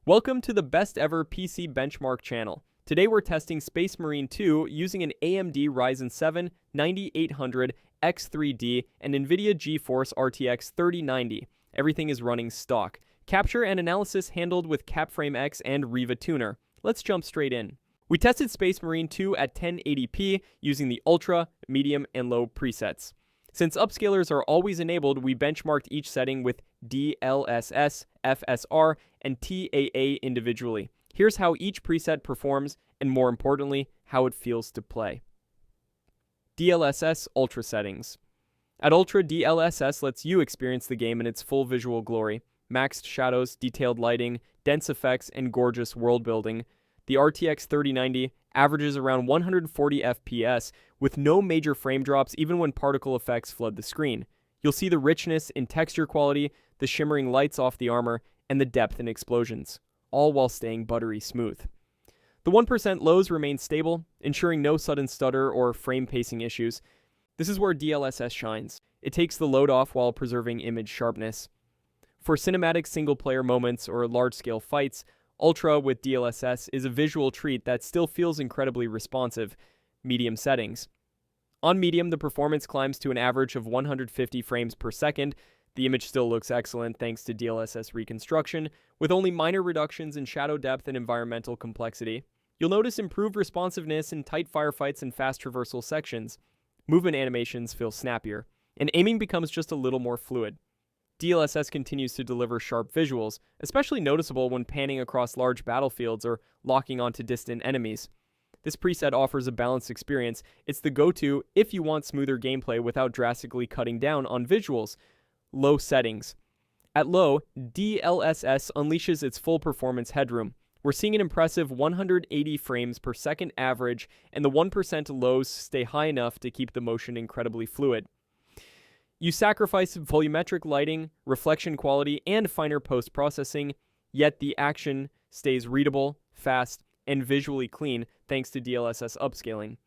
Welcome to the best ever PC benchmark channel. Today we're testing Space Marine 2 using an AMD Ryzen 7 9800 X3D and NVIDIA GeForce RTX 3090. Everything is running stock. Capture and analysis handled with Capframe X and Riva Tuner. Let's jump straight in. We tested Space Marine 2 at 1080p using the Ultra, Medium, and Low presets. Since upscalers are always enabled, we benchmarked each setting with DLSS, FSR, and TAA individually. Here's how each preset performs, and more importantly, how it feels to play. DLSS Ultra settings. At Ultra, DLSS lets you experience the game in its full visual glory. Maxed shadows, detailed lighting, dense effects, and gorgeous world building. The RTX 3090 averages around 140 FPS with no major frame drops even when particle effects flood the screen. You'll see the richness in texture quality, the shimmering lights off the armor, and the depth in explosions, all while staying buttery smooth. The 1% lows remain stable, ensuring no sudden stutter or frame pacing issues. This is where DLSS shines. It takes the load off while preserving image sharpness. For cinematic single-player moments or large-scale fights, Ultra with DLSS is a visual treat that still feels incredibly responsive. Medium settings. On medium, the performance climbs to an average of 150 frames per second. The image still looks excellent thanks to DLSS reconstruction, with only minor reductions in shadow depth and environmental complexity. You'll notice improved responsiveness in tight firefights and fast traversal sections. Movement animations feel snappier, and aiming becomes just a little more fluid. DLSS continues to deliver sharp visuals, especially noticeable when panning across large battlefields or locking onto distant enemies. This preset offers a balanced experience. It's the go-to if you want smoother gameplay without drastically cutting down on visuals. Low settings. At low, DLSS unleashes its full performance headroom. We're seeing an impressive 180 frames per second average, and the 1% lows stay high enough to keep the motion incredibly fluid. You sacrifice volumetric lighting, reflection quality, and finer post-processing, yet the action stays readable, fast, and visually clean thanks to DLSS upscaling.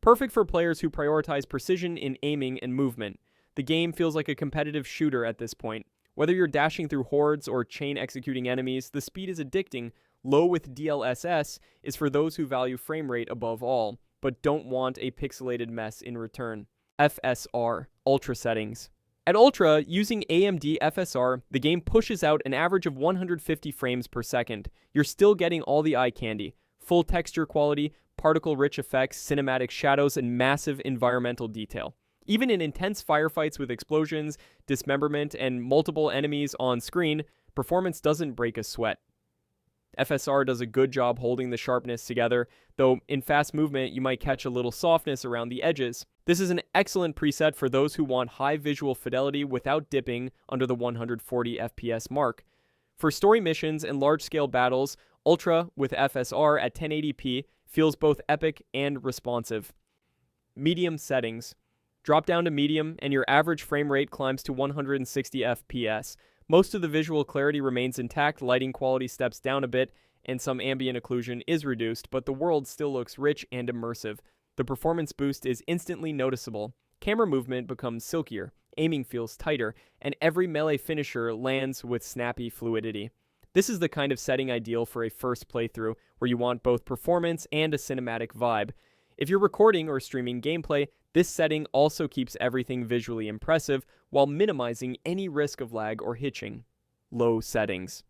Perfect for players who prioritize precision in aiming and movement. The game feels like a competitive shooter at this point. Whether you're dashing through hordes or chain-executing enemies, the speed is addicting. Low with DLSS is for those who value frame rate above all, but don't want a pixelated mess in return. FSR, Ultra settings. At Ultra, using AMD FSR, the game pushes out an average of 150 frames per second. You're still getting all the eye candy. Full texture quality, particle-rich effects, cinematic shadows, and massive environmental detail. Even in intense firefights with explosions, dismemberment, and multiple enemies on screen, performance doesn't break a sweat. FSR does a good job holding the sharpness together, though in fast movement you might catch a little softness around the edges. This is an excellent preset for those who want high visual fidelity without dipping under the 140 FPS mark. For story missions and large-scale battles, Ultra with FSR at 1080p feels both epic and responsive. Medium settings. Drop down to medium and your average frame rate climbs to 160 FPS. Most of the visual clarity remains intact, lighting quality steps down a bit, and some ambient occlusion is reduced, but the world still looks rich and immersive. The performance boost is instantly noticeable. Camera movement becomes silkier, aiming feels tighter, and every melee finisher lands with snappy fluidity. This is the kind of setting ideal for a first playthrough, where you want both performance and a cinematic vibe. If you're recording or streaming gameplay, this setting also keeps everything visually impressive while minimizing any risk of lag or hitching. Low settings.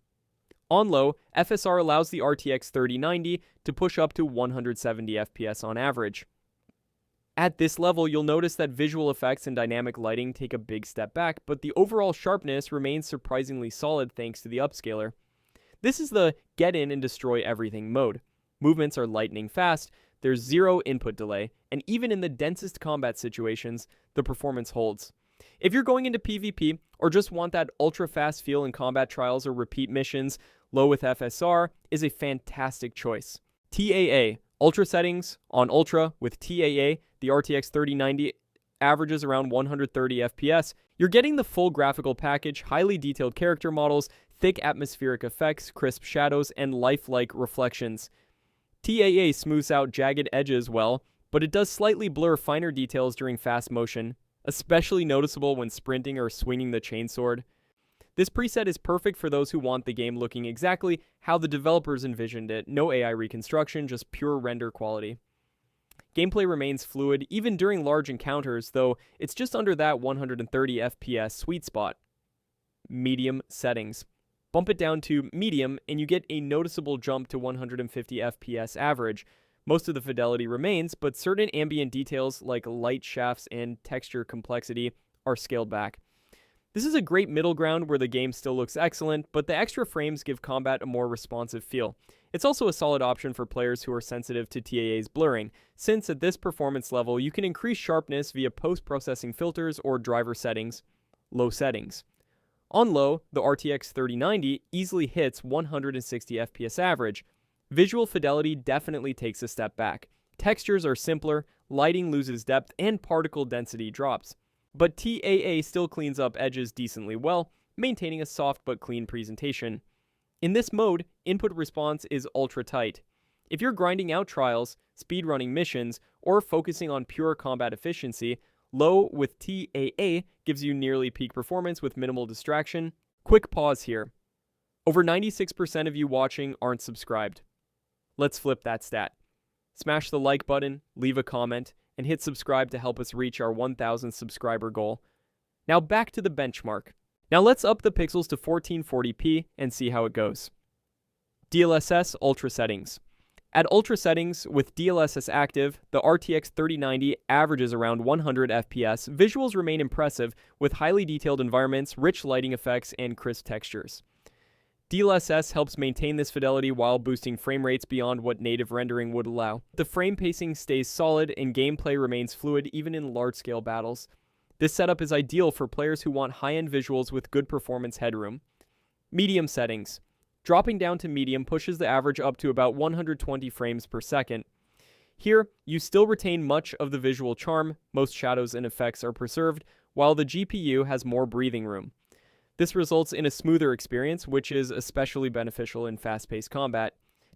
On low, FSR allows the RTX 3090 to push up to 170 FPS on average. At this level, you'll notice that visual effects and dynamic lighting take a big step back, but the overall sharpness remains surprisingly solid thanks to the upscaler. This is the get in and destroy everything mode. Movements are lightning fast, there's zero input delay, and even in the densest combat situations, the performance holds. If you're going into PvP or just want that ultra-fast feel in combat trials or repeat missions, low with FSR is a fantastic choice. TAA, Ultra settings. On Ultra with TAA, the RTX 3090 averages around 130 FPS. You're getting the full graphical package, highly detailed character models, thick atmospheric effects, crisp shadows, and lifelike reflections. TAA smooths out jagged edges well, but it does slightly blur finer details during fast motion, especially noticeable when sprinting or swinging the chainsword. This preset is perfect for those who want the game looking exactly how the developers envisioned it, no AI reconstruction, just pure render quality. Gameplay remains fluid even during large encounters, though it's just under that 130 FPS sweet spot. Medium settings. Bump it down to medium and you get a noticeable jump to 150 FPS average. Most of the fidelity remains, but certain ambient details like light shafts and texture complexity are scaled back. This is a great middle ground where the game still looks excellent, but the extra frames give combat a more responsive feel. It's also a solid option for players who are sensitive to TAA's blurring, since at this performance level you can increase sharpness via post-processing filters or driver settings. Low settings. On low, the RTX 3090 easily hits 160 FPS average. Visual fidelity definitely takes a step back. Textures are simpler, lighting loses depth, and particle density drops. But TAA still cleans up edges decently well, maintaining a soft but clean presentation. In this mode, input response is ultra tight. If you're grinding out trials, speedrunning missions, or focusing on pure combat efficiency, low with TAA gives you nearly peak performance with minimal distraction. Quick pause here. Over 96% of you watching aren't subscribed. Let's flip that stat. Smash the like button, leave a comment, and hit subscribe to help us reach our 1,000 subscriber goal. Now back to the benchmark. Now let's up the pixels to 1440p and see how it goes. DLSS Ultra Settings. At Ultra Settings, with DLSS active, the RTX 3090 averages around 100 FPS. Visuals remain impressive, with highly detailed environments, rich lighting effects, and crisp textures. DLSS helps maintain this fidelity while boosting frame rates beyond what native rendering would allow. The frame pacing stays solid and gameplay remains fluid even in large-scale battles. This setup is ideal for players who want high-end visuals with good performance headroom. Medium settings. Dropping down to medium pushes the average up to about 120 frames per second. Here, you still retain much of the visual charm, most shadows and effects are preserved, while the GPU has more breathing room. This results in a smoother experience, which is especially beneficial in fast-paced combat.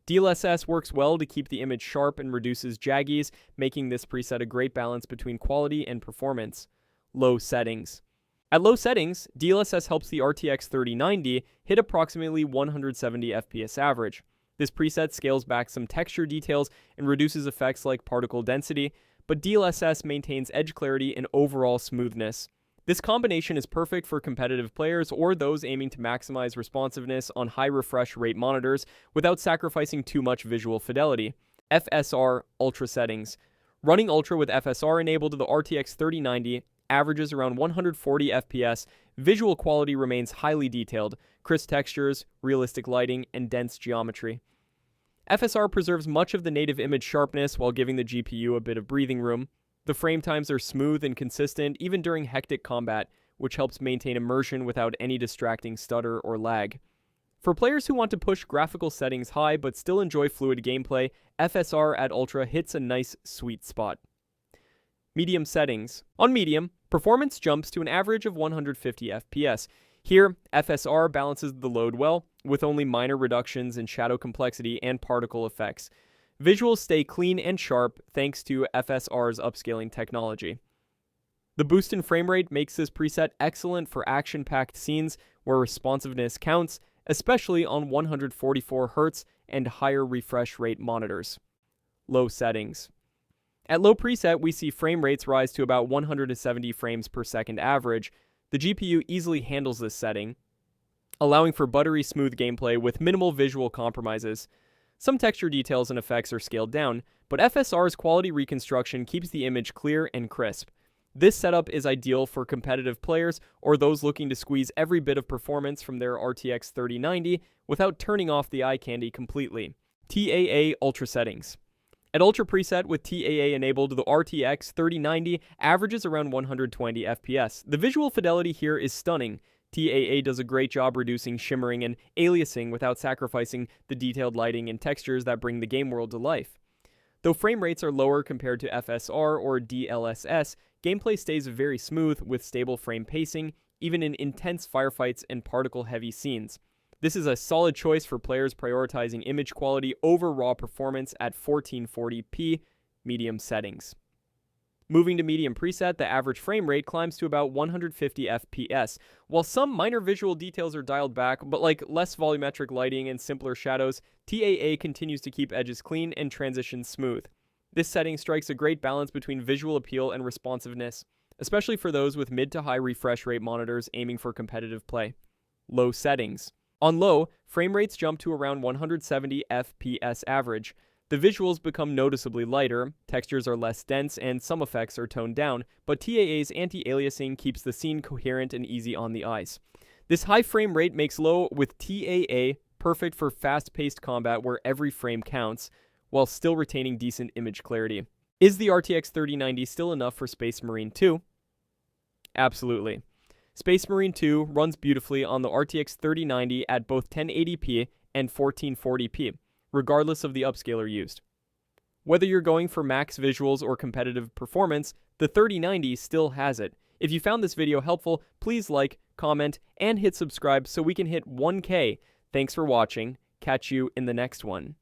DLSS works well to keep the image sharp and reduces jaggies, making this preset a great balance between quality and performance. Low settings. At low settings, DLSS helps the RTX 3090 hit approximately 170 FPS average. This preset scales back some texture details and reduces effects like particle density, but DLSS maintains edge clarity and overall smoothness. This combination is perfect for competitive players or those aiming to maximize responsiveness on high refresh rate monitors without sacrificing too much visual fidelity. FSR Ultra Settings. Running Ultra with FSR enabled to the RTX 3090 averages around 140 FPS. Visual quality remains highly detailed, crisp textures, realistic lighting, and dense geometry. FSR preserves much of the native image sharpness while giving the GPU a bit of breathing room. The frame times are smooth and consistent even during hectic combat, which helps maintain immersion without any distracting stutter or lag. For players who want to push graphical settings high but still enjoy fluid gameplay, FSR at Ultra hits a nice sweet spot. Medium settings. On medium, performance jumps to an average of 150 FPS. Here, FSR balances the load well, with only minor reductions in shadow complexity and particle effects. Visuals stay clean and sharp thanks to FSR's upscaling technology. The boost in frame rate makes this preset excellent for action-packed scenes where responsiveness counts, especially on 144Hz and higher refresh rate monitors. Low settings. At low preset, we see frame rates rise to about 170 frames per second average. The GPU easily handles this setting, allowing for buttery smooth gameplay with minimal visual compromises. Some texture details and effects are scaled down, but FSR's quality reconstruction keeps the image clear and crisp. This setup is ideal for competitive players or those looking to squeeze every bit of performance from their RTX 3090 without turning off the eye candy completely. TAA Ultra Settings. At Ultra preset with TAA enabled, the RTX 3090 averages around 120 FPS. The visual fidelity here is stunning. TAA does a great job reducing shimmering and aliasing without sacrificing the detailed lighting and textures that bring the game world to life. Though frame rates are lower compared to FSR or DLSS, gameplay stays very smooth with stable frame pacing, even in intense firefights and particle-heavy scenes. This is a solid choice for players prioritizing image quality over raw performance at 1440p medium settings. Moving to medium preset, the average frame rate climbs to about 150 FPS. While some minor visual details are dialed back, but like less volumetric lighting and simpler shadows, TAA continues to keep edges clean and transitions smooth. This setting strikes a great balance between visual appeal and responsiveness, especially for those with mid to high refresh rate monitors aiming for competitive play. Low settings. On low, frame rates jump to around 170 FPS average. The visuals become noticeably lighter, textures are less dense, and some effects are toned down, but TAA's anti-aliasing keeps the scene coherent and easy on the eyes. This high frame rate makes low with TAA perfect for fast-paced combat where every frame counts, while still retaining decent image clarity. Is the RTX 3090 still enough for Space Marine 2? Absolutely. Space Marine 2 runs beautifully on the RTX 3090 at both 1080p and 1440p. Regardless of the upscaler used. Whether you're going for max visuals or competitive performance, the 3090 still has it. If you found this video helpful, please like, comment, and hit subscribe so we can hit 1K. Thanks for watching. Catch you in the next one.